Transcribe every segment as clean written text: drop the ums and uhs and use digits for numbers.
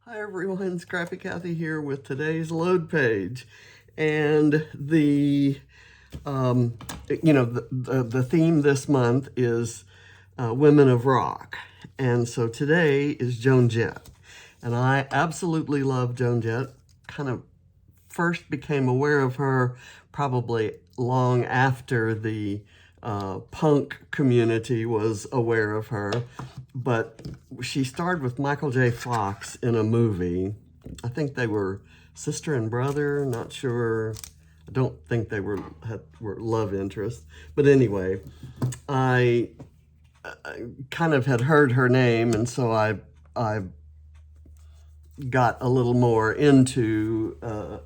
Hi everyone, Scrappy Kathy here with today's load page. And the theme this month is Women of Rock. And so today is Joan Jett. And I absolutely love Joan Jett. Kind of first became aware of her probably long after the punk community was aware of her. But she starred with Michael J. Fox in a movie. I think they were sister and brother, not sure. I don't think they were love interests. But anyway, I kind of had heard her name, and so I got a little more into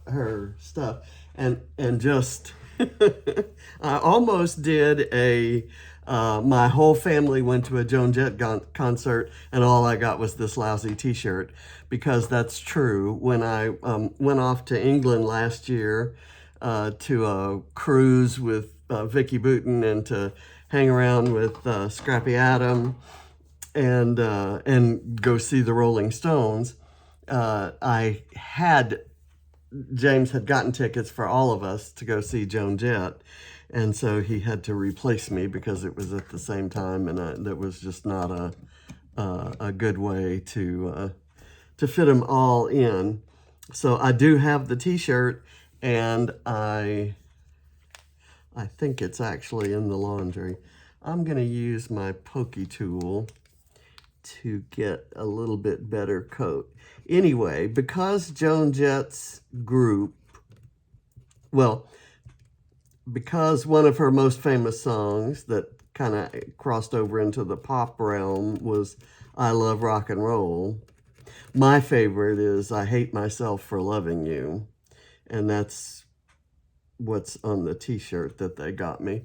her stuff, and just I almost did a my whole family went to a Joan Jett concert, and all I got was this lousy t-shirt, because that's true. When I went off to England last year to a cruise with Vicki Boutin and to hang around with Scrappy Adam and go see the Rolling Stones, James had gotten tickets for all of us to go see Joan Jett, and so he had to replace me because it was at the same time, and that was just not a good way to fit them all in. So I do have the t-shirt, and I think it's actually in the laundry. I'm going to use my pokey tool to get a little bit better coat. Anyway, because Joan Jett's group, because one of her most famous songs that kind of crossed over into the pop realm was I Love Rock and Roll, my favorite is I Hate Myself for Loving You, and that's what's on the t-shirt that they got me.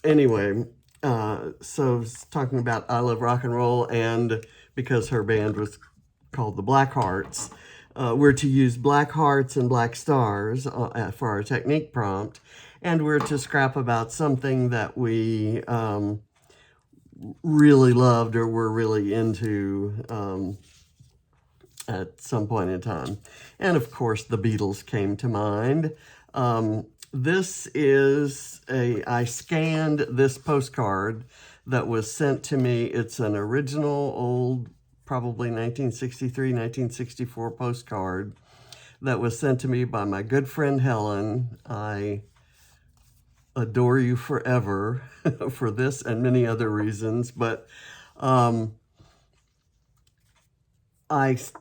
Anyway, so I was talking about I Love Rock and Roll, and because her band was called the Blackhearts, we're to use black hearts and black stars for our technique prompt, and we're to scrap about something that we really loved or were really into at some point in time. And of course, the Beatles came to mind. This is I scanned this postcard that was sent to me. It's an original old, probably 1963, 1964 postcard that was sent to me by my good friend Helen. I adore you forever for this and many other reasons, but I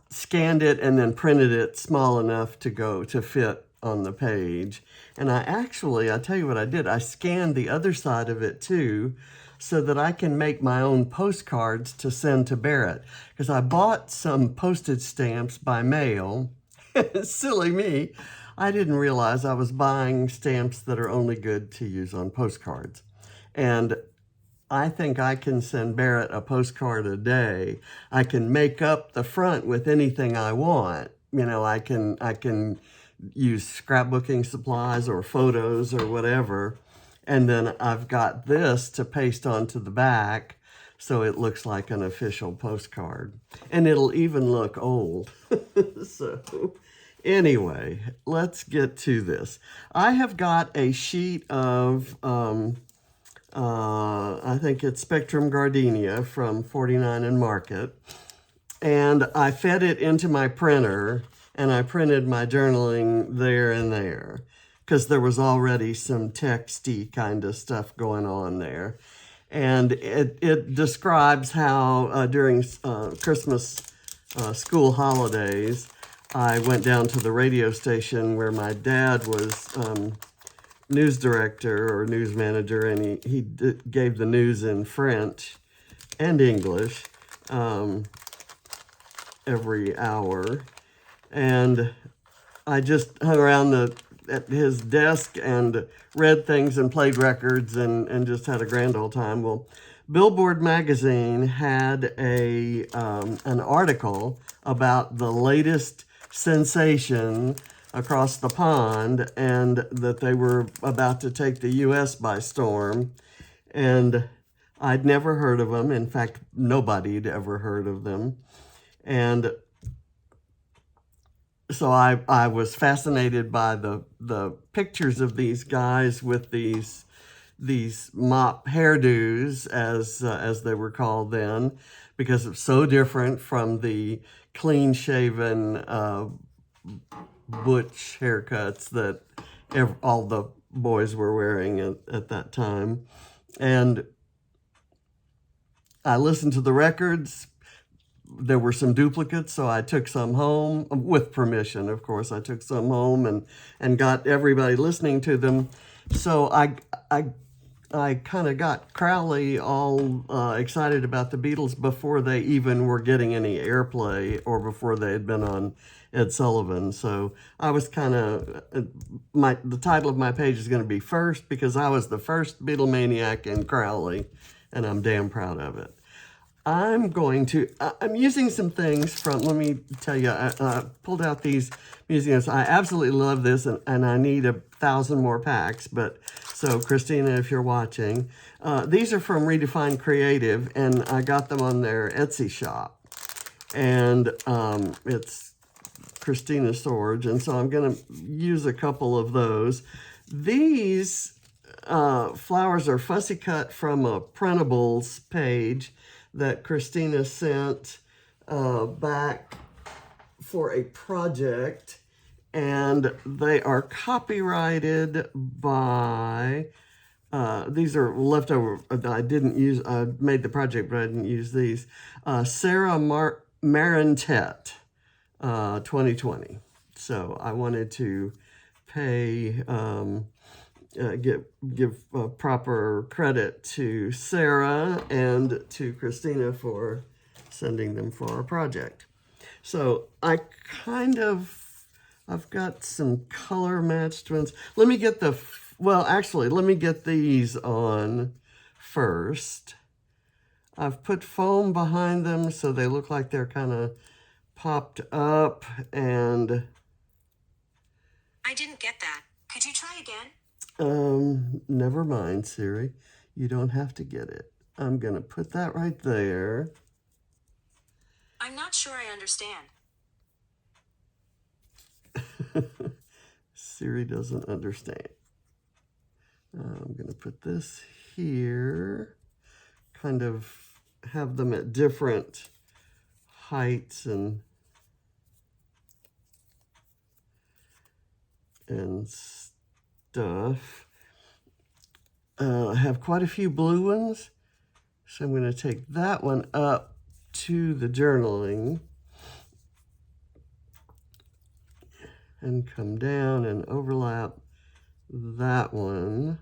scanned it and then printed it small enough to fit on the page. And I tell you what I did, I scanned the other side of it too, so that I can make my own postcards to send to Barrett. Because I bought some postage stamps by mail. Silly me, I didn't realize I was buying stamps that are only good to use on postcards. And I think I can send Barrett a postcard a day. I can make up the front with anything I want. You know, I can use scrapbooking supplies or photos or whatever. And then I've got this to paste onto the back so it looks like an official postcard. And it'll even look old. So anyway, let's get to this. I have got a sheet of I think it's Spectrum Gardenia from 49 and Market. And I fed it into my printer, and I printed my journaling there and there, because there was already some texty kind of stuff going on there. And it describes how during Christmas school holidays, I went down to the radio station where my dad was news director or news manager, and he gave the news in French and English every hour. And I just hung around at his desk and read things and played records and just had a grand old time. Well, Billboard magazine had an article about the latest sensation across the pond, and that they were about to take the U.S. by storm. And I'd never heard of them. In fact, nobody'd ever heard of them. And so I was fascinated by the pictures of these guys with these mop hairdos, as they were called then, because it's so different from the clean-shaven butch haircuts that all the boys were wearing at that time. And I listened to the records. There were some duplicates, so I took some home, with permission, of course. I took some home and got everybody listening to them. So I kind of got Crowley all excited about the Beatles before they even were getting any airplay or before they had been on Ed Sullivan. So I was kind of, the title of my page is going to be First, because I was the first Beatlemaniac in Crowley, and I'm damn proud of it. I'm using some things from, let me tell you, I pulled out these museums. I absolutely love this, and I need 1,000 more packs. But so, Christina, if you're watching, these are from Redefined Kreative, and I got them on their Etsy shop. And it's Christina Sorge, and so I'm going to use a couple of those. These flowers are fussy cut from a printables page that Christina sent back for a project, and they are copyrighted by, these are leftover, I didn't use, I made the project, but I didn't use these, Sarah Marentette, 2020. So I wanted to pay, give proper credit to Sarah and to Christina for sending them for our project. So I've got some color matched ones. Let me get let me get these on first. I've put foam behind them so they look like they're kind of popped up, and I didn't get that. Could you try again? Never mind, Siri. You don't have to get it. I'm gonna put that right there. I'm not sure I understand. Siri doesn't understand. I'm gonna put this here. Kind of have them at different heights and stuff. I have quite a few blue ones, so I'm going to take that one up to the journaling and come down and overlap that one.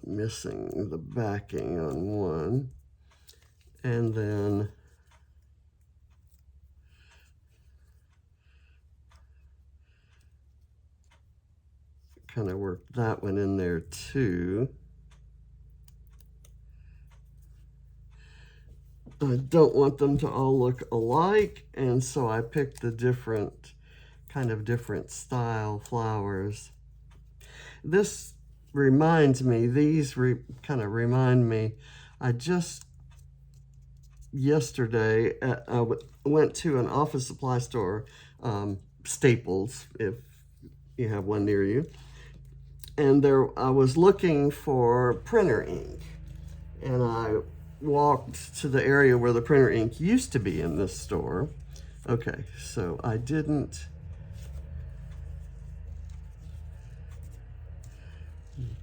I'm missing the backing on one, and then kind of work that one in there too. I don't want them to all look alike, and so I picked the different style flowers. This reminds me, kind of remind me, I just yesterday I went to an office supply store, Staples, if you have one near you. And I was looking for printer ink, and I walked to the area where the printer ink used to be in this store. Okay, so I didn't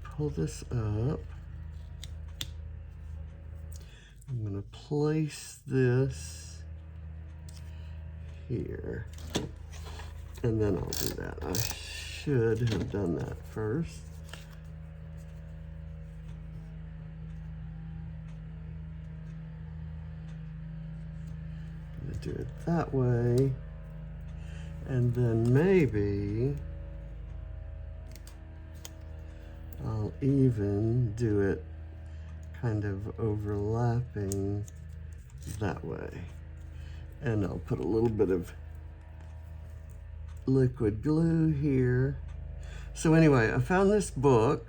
pull this up. I'm going to place this here, and then I'll do that. I should have done that first. I'm going to do it that way, and then maybe I'll even do it kind of overlapping that way. And I'll put a little bit of liquid glue here. So anyway, I found this book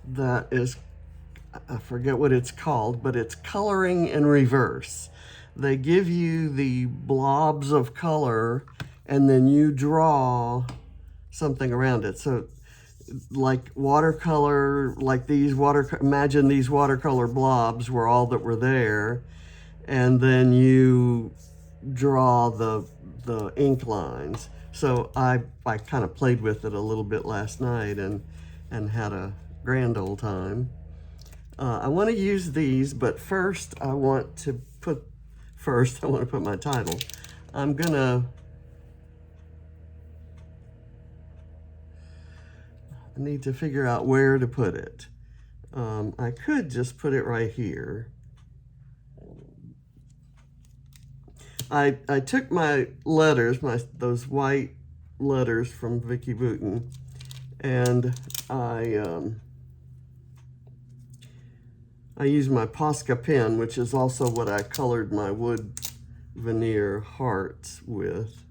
that is, I forget what it's called, but it's Coloring in Reverse. they give you the blobs of color and then you draw something around it. So like watercolor, like imagine these watercolor blobs were all that were there, and then you draw the ink lines. So I kind of played with it a little bit last night and had a grand old time. I want to use these, but first I want to put my title. I need to figure out where to put it. I could just put it right here. I took my letters, those white letters from Vicki Boutin, and I used my Posca pen, which is also what I colored my wood veneer hearts with.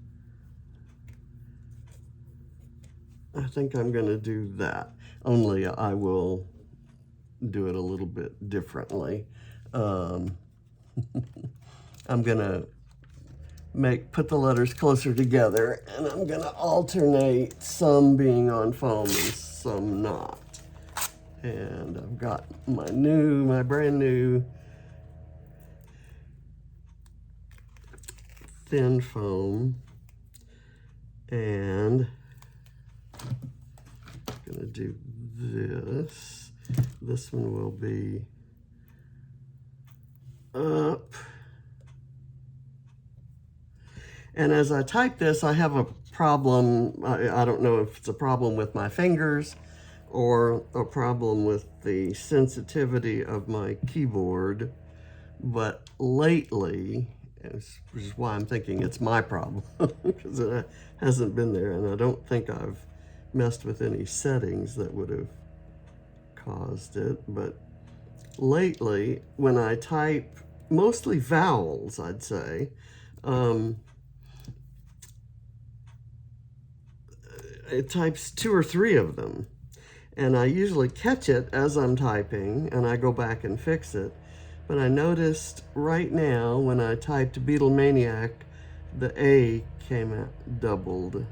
I think I'm going to do that, only I will do it a little bit differently. I'm going to put the letters closer together, and I'm going to alternate some being on foam and some not. And I've got my brand new thin foam, and I'm gonna do this. This one will be up. And as I type this, I have a problem. I don't know if it's a problem with my fingers or a problem with the sensitivity of my keyboard, but lately, which is why I'm thinking it's my problem, because it hasn't been there, and I don't think I've messed with any settings that would have caused it, but lately, when I type mostly vowels, I'd say, it types 2 or 3 of them. And I usually catch it as I'm typing, and I go back and fix it. But I noticed right now when I typed Beatlemaniac, the A came out doubled.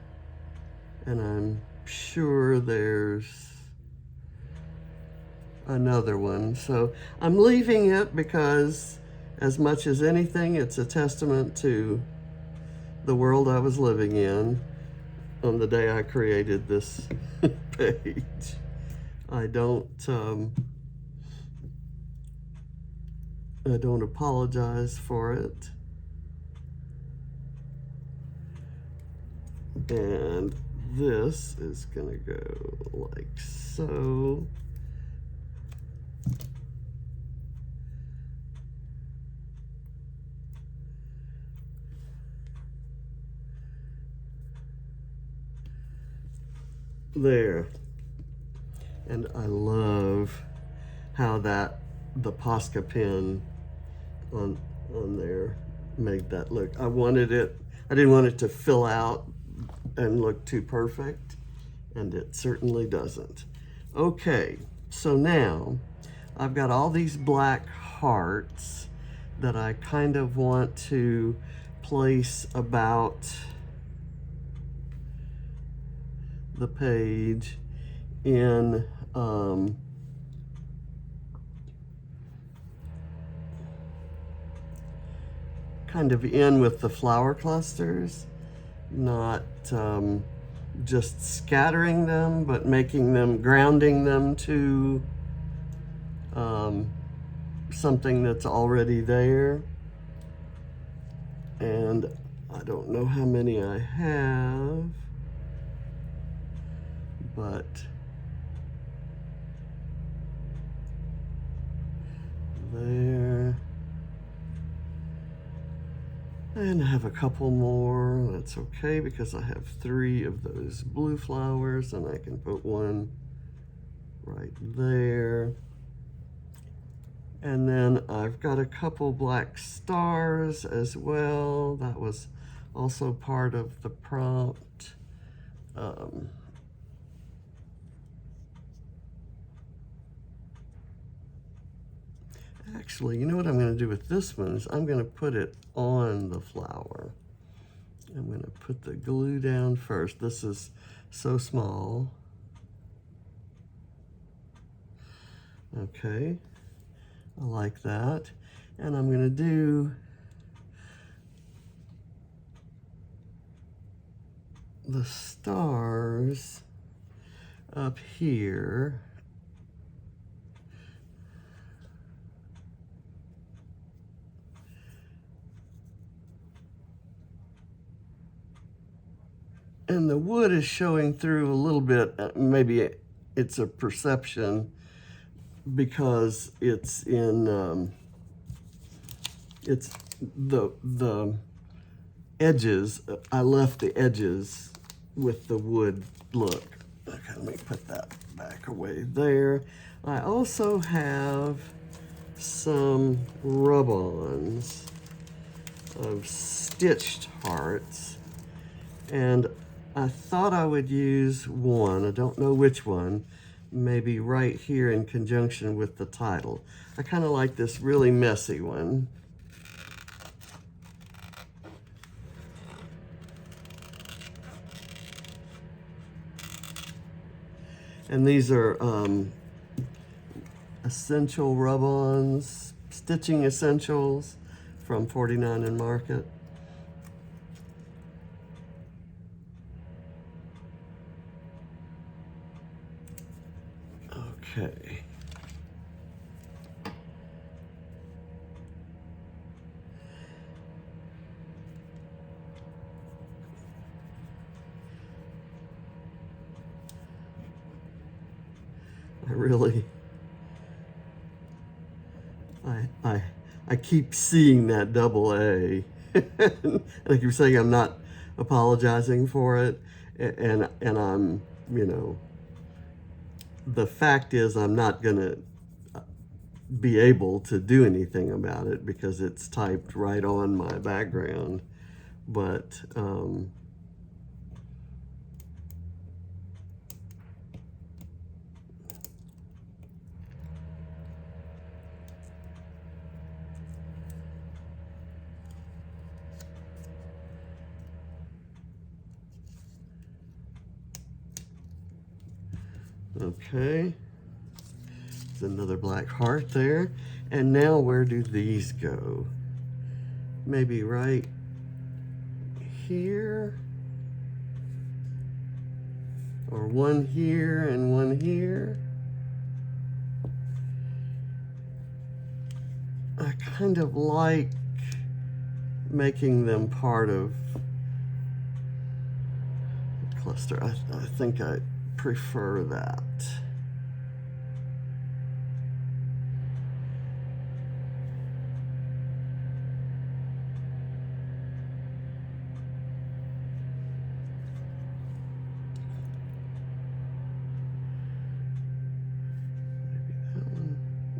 And I'm sure there's another one. So I'm leaving it because, as much as anything, it's a testament to the world I was living in on the day I created this page. I don't apologize for it. And this is gonna go like so. There. And I love how the Posca pen on there made that look. I didn't want it to fill out and look too perfect, and it certainly doesn't. Okay, so now I've got all these black hearts that I kind of want to place about the page in kind of in with the flower clusters, not just scattering them, but grounding them to something that's already there. And I don't know how many I have, but there. And I have a couple more. That's okay, because I have 3 of those blue flowers, and I can put one right there. And then I've got a couple black stars as well. That was also part of the prompt. Actually, you know what I'm going to do with this one is I'm going to put it on the flower. I'm going to put the glue down first. This is so small. Okay, I like that. And I'm going to do the stars up here. And the wood is showing through a little bit. Maybe it's a perception because it's in, it's the edges. I left the edges with the wood look. Okay, let me put that back away there. I also have some rub-ons of stitched hearts, and I thought I would use one, I don't know which one, maybe right here in conjunction with the title. I kind of like this really messy one. And these are essential rub-ons, stitching essentials from 49 in Market. Okay. I keep seeing that double A. Like you're saying, I'm not apologizing for it, and I'm, you know, the fact is I'm not gonna be able to do anything about it because it's typed right on my background. But okay, there's another black heart there. And now where do these go? Maybe right here, or one here and one here. I kind of like making them part of the cluster. I think I prefer that.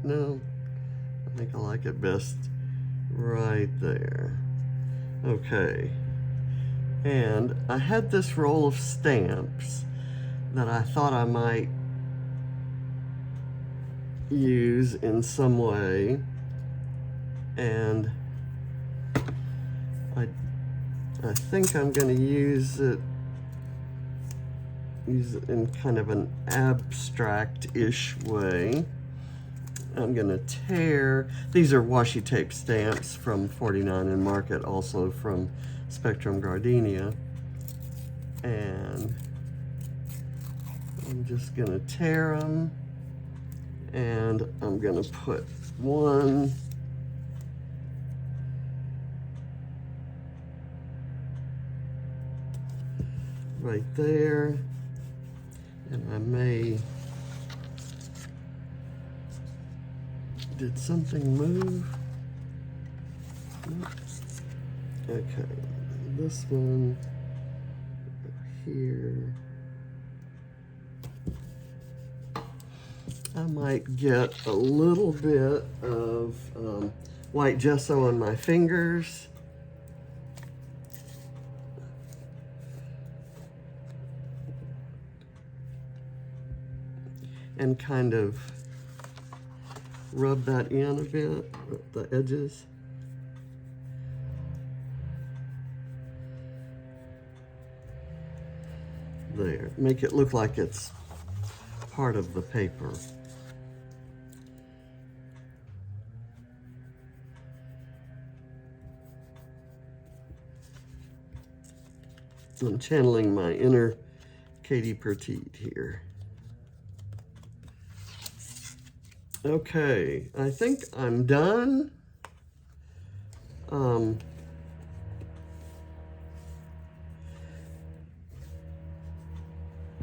No, I think I like it best right there. Okay, and I had this roll of stamps that I thought I might use in some way, and I think I'm going to use it in kind of an abstract-ish way. I'm gonna tear, these are washi tape stamps from 49 in Market, also from Spectrum Gardenia. And I'm just gonna tear them, and I'm gonna put one right there, and I may, did something move? Okay, this one here. I might get a little bit of white gesso on my fingers. And kind of rub that in a bit, the edges. There, make it look like it's part of the paper. I'm channeling my inner Katie Petite here. Okay, I think I'm done.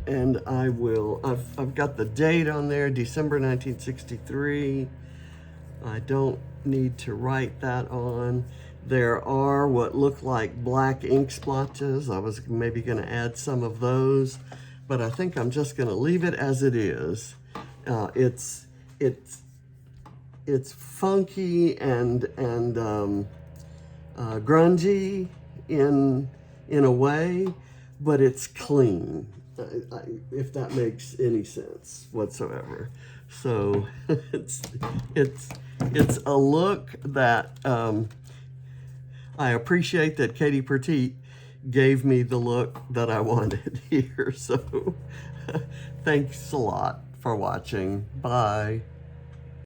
And I've got the date on there, December 1963. I don't need to write that on. There are what look like black ink splotches. I was maybe going to add some of those, but I think I'm just going to leave it as it is. It's funky and grungy in a way, but it's clean. If that makes any sense whatsoever. So it's a look that I appreciate that Katie Petite gave me the look that I wanted here. So thanks a lot for watching. Bye.